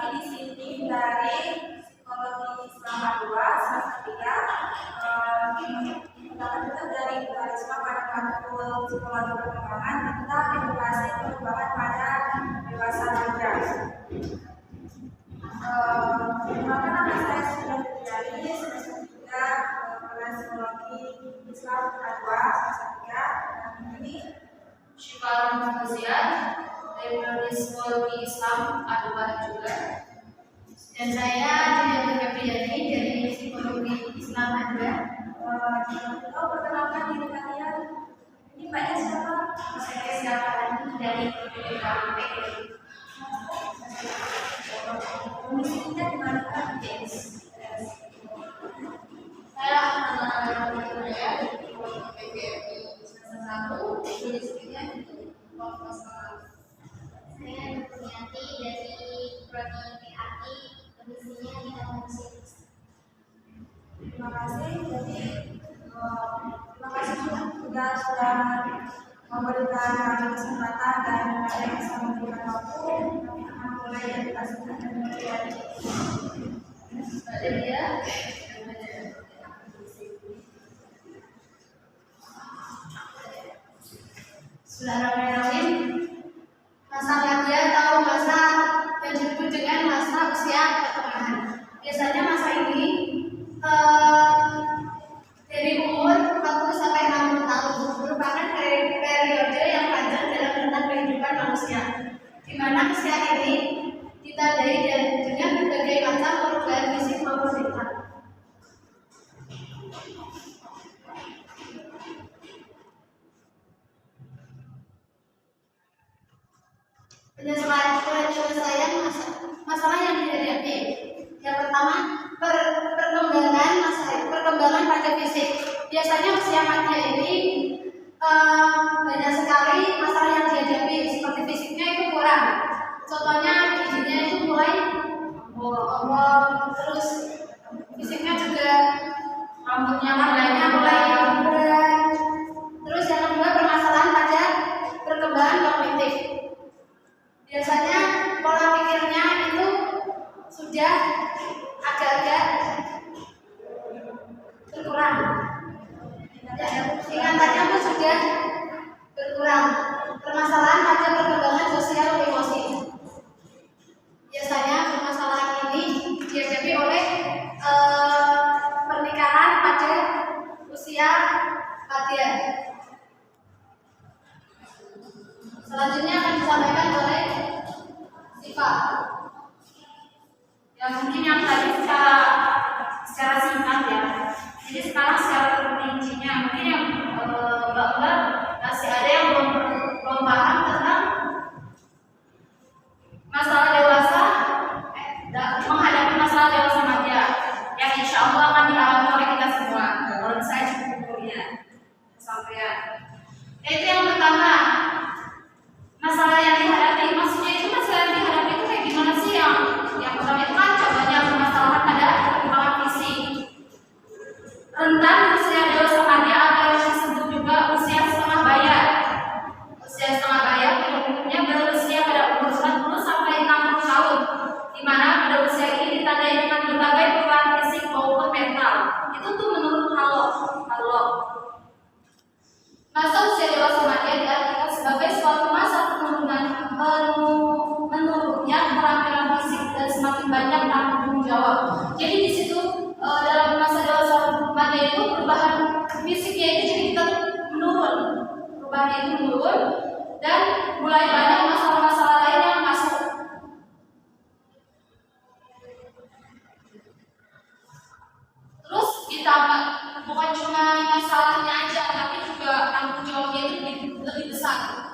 kami di sini dari Psikologi Islam A2 semester 3. Kita dari Karisma pada matkul Psikologi Perkembangan tentang edukasi perubahan pada dewasa remaja. Perkenalkan, nama saya sudah dari semester 3 kelas Psikologi Islam A2 semester 3. Ini Syifa Fauzia dari Psikologi Islam A2 juga. Dan saya Dina Febriani dari Psikologi Islam A2. Perkenalkan diri kalian. Ini Mbaknya siapa? Saya siapa dari PKP. Komisinya di mana? Saya anak-anak saya dari PKP semester 1, komisinya di kelompok sekolah. Saya Nurniati dari Prodi PAI, komisinya di Komisi. Terima kasih. Jadi terima kasih sudah memberikan kami kesempatan dan kalian bisa memberikan waktu. Kami akan mulai dari pasukan dan dari Dia Bismillahirrahmanirrahim. Masa remaja atau masa yang disebut dengan masa usia perkembangan. Biasanya masa ini dari umur 40 sampai 60 tahun merupakan periode yang panjang dalam tentang kehidupan manusia, di mana usia ini ditandai dengan berbagai macam perubahan fisik maupun mental. Penyelesaian masalah yang dihadapi. Yang pertama, perkembangan pada fisik. Biasanya usia remaja ini banyak sekali masalah yang dihadapi, seperti fisiknya itu kurang. Contohnya giginya itu mulai terus fisiknya juga rambutnya warnanya mulai berubah. Terus yang kedua, permasalahan pada perkembangan kognitif. Biasanya pola pikirnya itu sudah agak-agak berkurang. Ingatannya pun sudah berkurang. Permasalahan pada perkembangan sosial emosi. Biasanya permasalahan ini dihadapi oleh pernikahan pada usia remaja. Selanjutnya akan disampaikan oleh Syifa. Ya mungkin yang tadi secara singkat ya. Jadi sekarang secara terperincinya mungkin yang mbak-mbak masih ada yang belum paham tentang masalah dewasa, menghadapi masalah dewasa remaja yang insya Allah akan dialami oleh kita semua. Kalau saya cukupnya sampai itu yang pertama. Masalah yang dihadapi, maksudnya itu masalah yang dihadapi itu kayak gimana sih? Yang pertama itu kan contohnya permasalahan pada perkembangan fisik, rentan usia dewasa remaja atau yang disebut juga usia setengah bayar. Usia setengah bayar umumnya berusia pada umur 40 sampai 60 tahun, di mana pada usia ini ditandai dengan berbagai perubahan fisik maupun mental. Itu tuh menurut Halo. Masa usia dewasa remaja diartikan sebagai suatu masa menurunnya keterampilan fisik dan semakin banyak tanggung jawab. Jadi di situ dalam masa dewasa remaja itu perubahan fisiknya itu jadi kita menurun, perubahannya itu menurun dan mulai banyak masalah-masalah lain yang masuk. Terus ditambah bukan cuma masalahnya aja, tapi juga tanggung jawabnya itu lebih besar.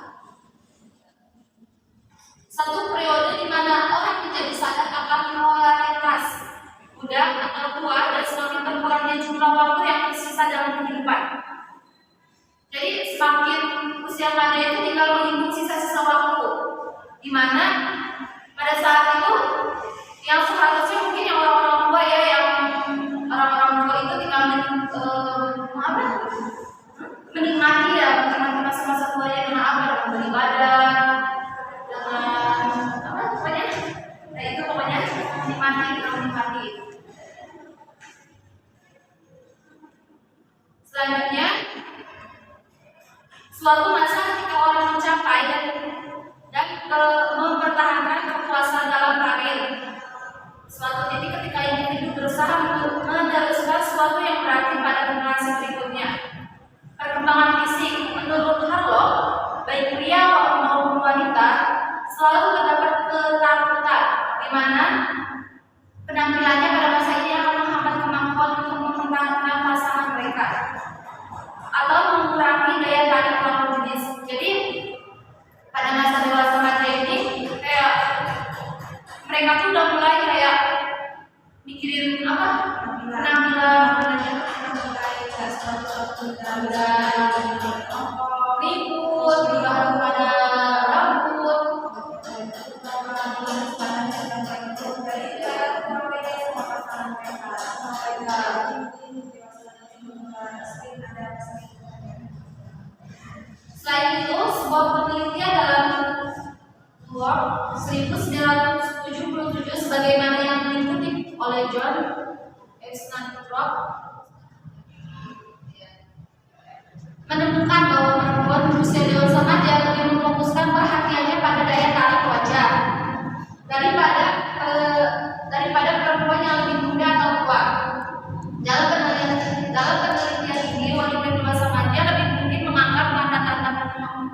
Satu periode di mana orang menjadi sadar akan loyalitas muda atau tua dan semakin berkurangnya jumlah waktu yang tersisa dalam kehidupan. Jadi semakin usia remaja itu tinggal menghitung sisa-sisa waktu, di mana pada saat itu yang seharusnya mungkin yang orang-orang tua ya, yang orang-orang tua itu tinggal menikmati ya, menikmati masa-masa tuanya dengan apa? Dengan beribadah, dengan apa pokoknya, nah itu pokoknya suatu masa ketika orang mencapai dan mempertahankan kepuasan dalam karir. Suatu titik ketika individu berusaha meneruskan sesuatu yang berarti pada generasi berikutnya. Perkembangan fisik menurut Harlow, baik pria maupun wanita selalu terdapat ketakutan di mana penampilannya pada masa ini akan menghambat kemampuan untuk mempertahankan pasangan mereka atau mengurangi daya tarik lawan jenis. Jadi pada masa dewasa remaja ini kayak mereka tuh udah mulai kayak mikirin apa penampilan ribut dibahas pada rambut. Selain itu, sebuah penelitian dalam World 1977 sebagaimana yang dikutip oleh John Eastnanthrop menemukan bahwa perempuan berusia dewasa remaja lebih memfokuskan perhatiannya pada daya tarik wajah daripada perempuan yang lebih muda atau tua. Dalam penelitian ini, wanita dewasa remaja lebih mungkin menganggap tanda-tanda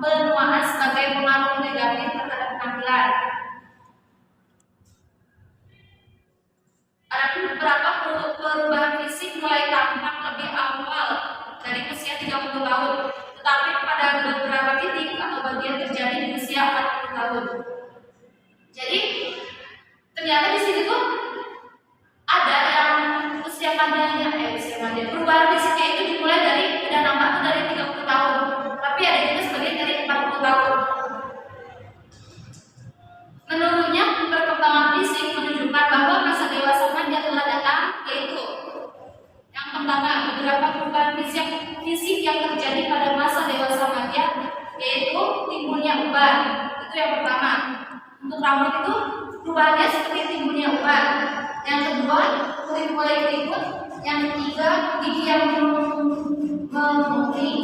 penuaan sebagai pengaruh negatif terhadap penampilan. Ada beberapa perubahan fisik mulai tampak lebih awal dari usia 30 tahun, tetapi pada beberapa titik atau bagian terjadi di usia 40 tahun. Jadi ternyata di sini tuh ada yang usia remaja, perubahan fisiknya itu dimulai dari udah nampak tuh dari 30 tahun, tapi ada juga sebagian dari 40 tahun. Menurutnya, perkembangan fisik menunjukkan bahwa masa dewasa remaja telah datang, yaitu yang pertama, beberapa perubahan fisik yang terjadi pada masa dewasa remaja, yaitu timbulnya uban. Itu yang pertama. Untuk rambut itu perubahannya seperti timbulnya uban. Yang kedua, kulit mulai keriput. Yang ketiga, gigi yang menguning.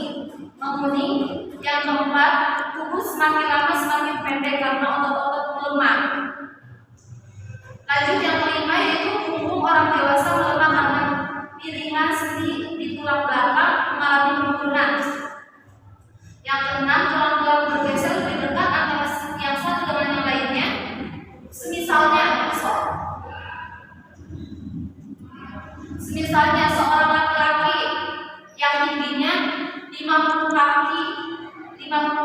Yang keempat, tubuh semakin lama semakin pendek karena otot-otot melemah. Lanjut yang kelima, yaitu punggung orang dewasa melemah karena piringan sendi di tulang belakang mengalami penurunan. Yang keenam, tulang-tulang bergeser lebih dekat antara yang satu dengan yang lainnya. Misalnya seorang laki-laki yang tingginya 50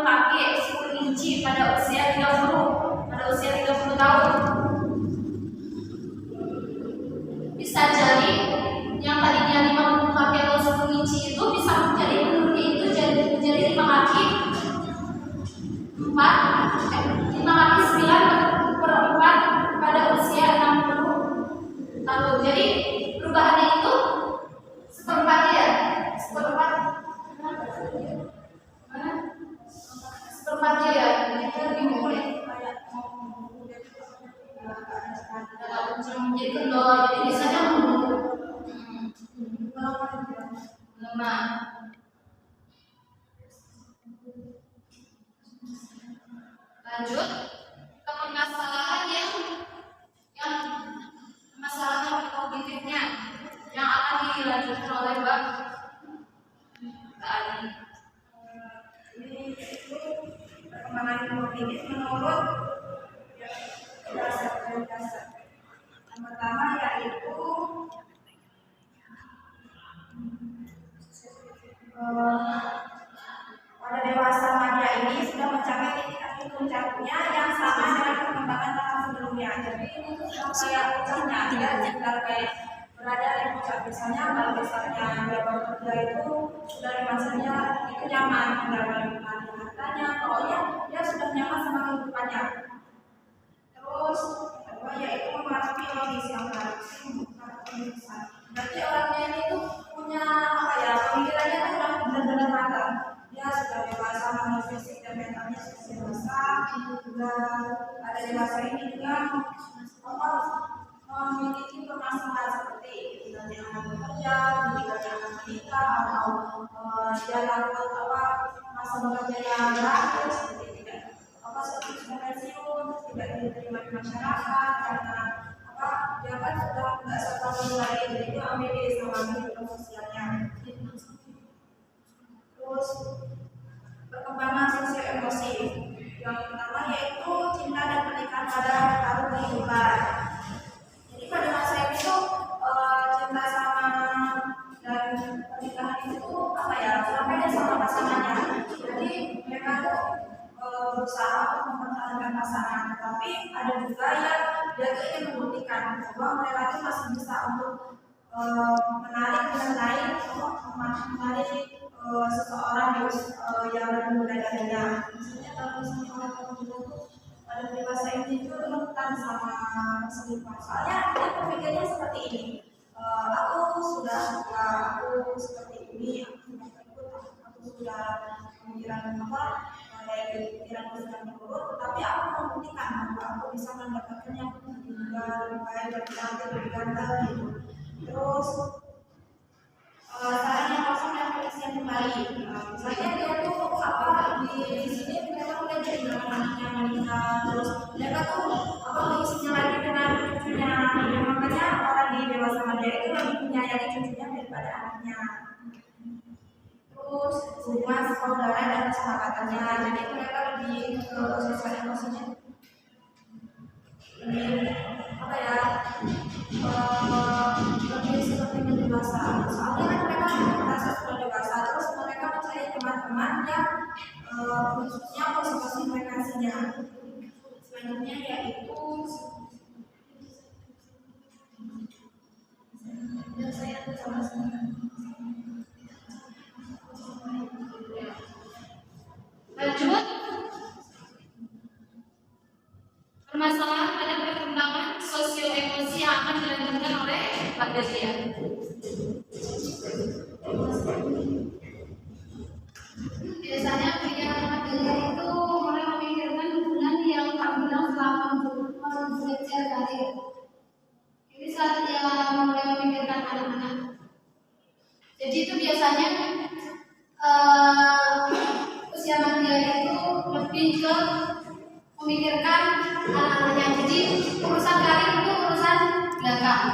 kaki 10 inci pada usia 30 tahun. Bisa jadi yang tadinya 50 kaki atau 10 inci itu bisa menjadi menurunnya itu menjadi 5 kaki 9 per 4 pada usia 60 tahun. Jadi perubahannya itu seperempat ya, seperempatnya ya, itu lebih mulai menjadi kendor, jadi biasanya lemah. Lanjut ke permasalahan yang masalah kognitifnya yang akan dilanjutkan oleh Mbak Ani. Ini itu perkembangan kognitif menurut dasar. Yang pertama yaitu pada dewasa remaja ini sudah mencapai titik puncaknya yang sama dengan perkembangan tahap sebelumnya. Jadi ini tuh kayak puncaknya, dia tinggal kayak berada di puncak. Misalnya kalau misalnya dia baru kerja itu sudah di masanya itu nyaman, tinggal balik hartanya, pokoknya dia sudah nyaman sama kehidupannya. Terus kedua yaitu memasuki logis yang harus pemeriksaan. Berarti orangnya ini tuh punya apa ya, pemikirannya tuh udah benar-benar matang. Dia sudah dewasa, menurut fisik dan mentalnya sudah dewasa. Juga ada dewasa ini juga memiliki permasalahan seperti misalnya anak bekerja, misalnya anak menikah, atau dia takut masa bekerjanya berakhir seperti tidak sudah pensiun, tidak diterima di masyarakat karena dia kan sudah tidak setahun lagi, jadi itu ABD sama kehidupan sosialnya. Terus perkembangan sosial emosi yang pertama yaitu cinta dan pernikahan pada tahun kehidupan. Jadi pada masa itu cinta sama dan pernikahan itu sampai sama pasangannya. Jadi mereka tuh berusaha untuk mempertahankan pasangan, tetapi ada juga yang dia tuh ingin membuktikan bahwa mereka tuh masih bisa untuk menarik seseorang yang lebih muda darinya. Misalnya kalau misalnya orang tua tuh pada dewasa ini itu rentan sama selingkuh. Soalnya dia berpikirnya seperti ini. Aku sudah suka, aku seperti ini, aku sudah pemikiran dari pikiran sudah menurut, tetapi aku membuktikan bahwa aku bisa mendapatkan yang lebih baik, lebih ganteng gitu. Terus caranya kosong dan pengisian kembali. Misalnya dia tuh di sini mereka udah jadi anaknya menikah, terus mereka tuh mengisinya lagi dengan cucunya. Makanya orang di dewasa dia itu lebih menyayangi cucunya daripada anaknya. Terus hubungan saudara dan kesepakatannya, jadi mereka lebih sosial emosinya lebih seperti dewasa. Soalnya kan mereka merasa sudah dewasa, terus mereka mencari teman-teman yang khususnya motivasi mereka. Selanjutnya yaitu saya lanjut permasalahan pada perkembangan sosio emosi yang akan dilanjutkan oleh Pak Desia. Biasanya pria Desia itu mulai memikirkan hubungan yang tak benar selama belajar karir. Ini saat dia mulai memikirkan anak-anak. Jadi itu biasanya usia dia itu lebih ke memikirkan anak-anaknya. Jadi urusan karir itu urusan belakang.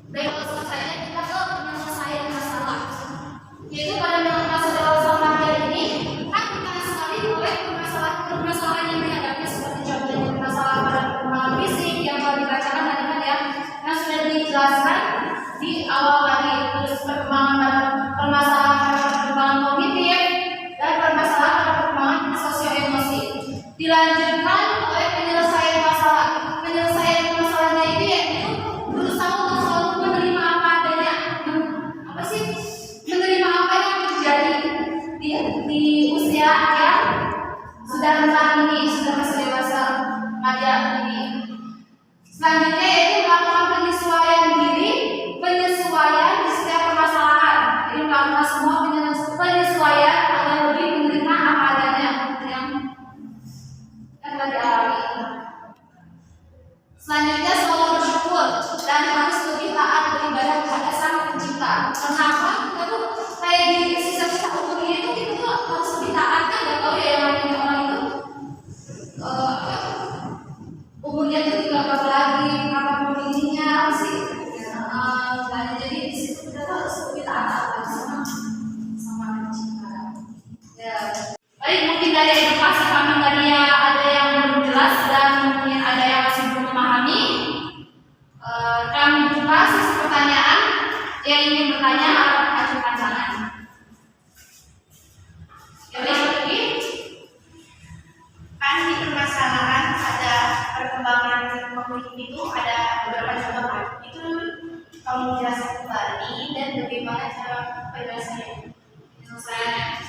Baik, selesai kita ke penyelesaian masalah. Yaitu pada masa dewasa remaja ini kan banyak sekali oleh permasalahan yang dihadapi, seperti contohnya permasalahan pada perkembangan fisik yang telah dibacakan tadi kan ya, yang sudah dijelaskan di awal tadi. Terus perkembangan perkembangan kognitif dan permasalahan pada perkembangan sosio emosi. Dilanjutkan oleh penyelesaian masalah. Penyelesaian masalahnya itu yaitu berusaha untuk selalu menerima apa adanya. Menerima apa yang terjadi di usia yang sudah rentan ini, sudah masa dewasa remaja ini. Selanjutnya yaitu melakukan penyesuaian diri, penyesuaian di setiap permasalahan. Jadi melakukan semua penyesuaian agar lebih menerima apa adanya yang telah dialami. Selanjutnya selalu bersyukur dan harus lebih taat beribadah kepada Sang Pencipta. Kenapa? Kita tuh kayak di sisa-sisa umur ini tuh kita tuh harus lebih taat kan? Gak tahu ya yang namanya orang itu umurnya tuh tidak berapa lagi, berapa ininya apa sih? Jadi di situ kita tuh harus lebih taat sama Pencipta. Ya. Baik, mungkin dari edukasi kami tadi ya ada yang belum jelas dan mungkin ada yang masih belum memahami. Kami buka sesi pertanyaan. Yang ingin bertanya ajukan tangan. Jadi Kan di permasalahan ada perkembangan kognitif itu ada beberapa contoh kan. Itu kamu jelaskan kembali dan bagaimana cara penjelasannya. Misalnya,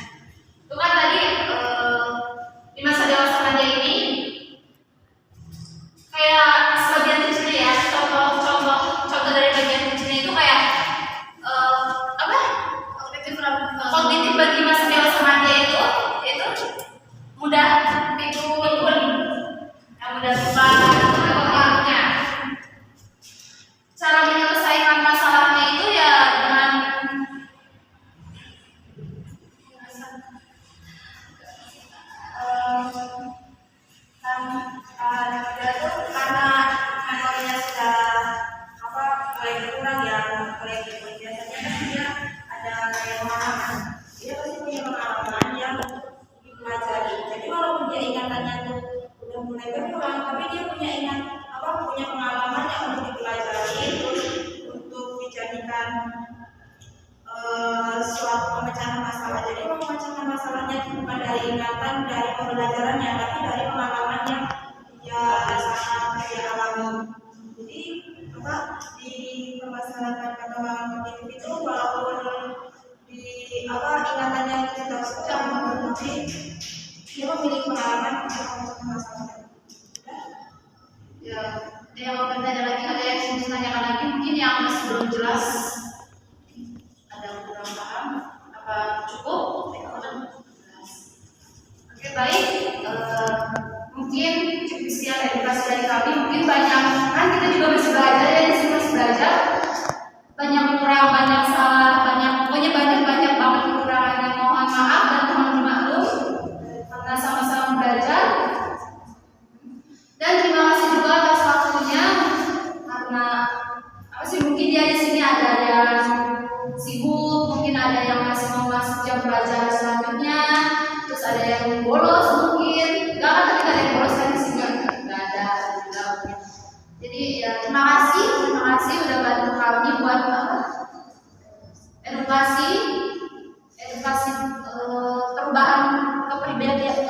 itu kan tadi di masa dewasa remaja ini kayak sebagian kecil ya, contoh dari bagian kecilnya itu kayak kognitif bagi masa dewasa remaja itu mudah pikun, yang mudah lupa, itu pengaruhnya. Cara menyelesaikan masalah yang mana? Dia pasti punya pengalaman yang dipelajari. Jadi walaupun dia ingatannya tuh udah mulai berkurang, tapi dia punya pengalaman yang untuk dipelajari, terus untuk dijadikan suatu pemecahan masalah. Jadi pemecahan masalahnya itu bukan dari ingatan, dari pembelajarannya, tapi dari pengalaman yang dia rasakan, dia alami. Jadi di permasalahan perkembangan kognitif itu walaupun di ingatannya itu tidak sedang, tapi dia memiliki pengalaman untuk memecahan masalah. Ya, yang mau bertanya lagi, ada yang ingin ditanyakan lagi, mungkin yang masih belum jelas, ada yang kurang paham, apa cukup? Oke, baik. Mungkin cukup sekian edukasi dari kami. Mungkin banyak, kan kita juga masih belajar ya, di sini masih belajar. Banyak kurang, banyak salah, pokoknya banyak banget kekurangannya. Mohon maaf dan mohon dimaklum karena sama-sama belajar. Dan terima kasih juga atas waktunya, karena mungkin dia di sini ada yang sibuk, mungkin ada yang masih mau masuk jam pelajaran selanjutnya, terus ada yang bolos mungkin, nggak kan ketika ada yang bolos kan di sini nggak ada. Jadi ya terima kasih udah bantu kami buat edukasi perubahan kepribadian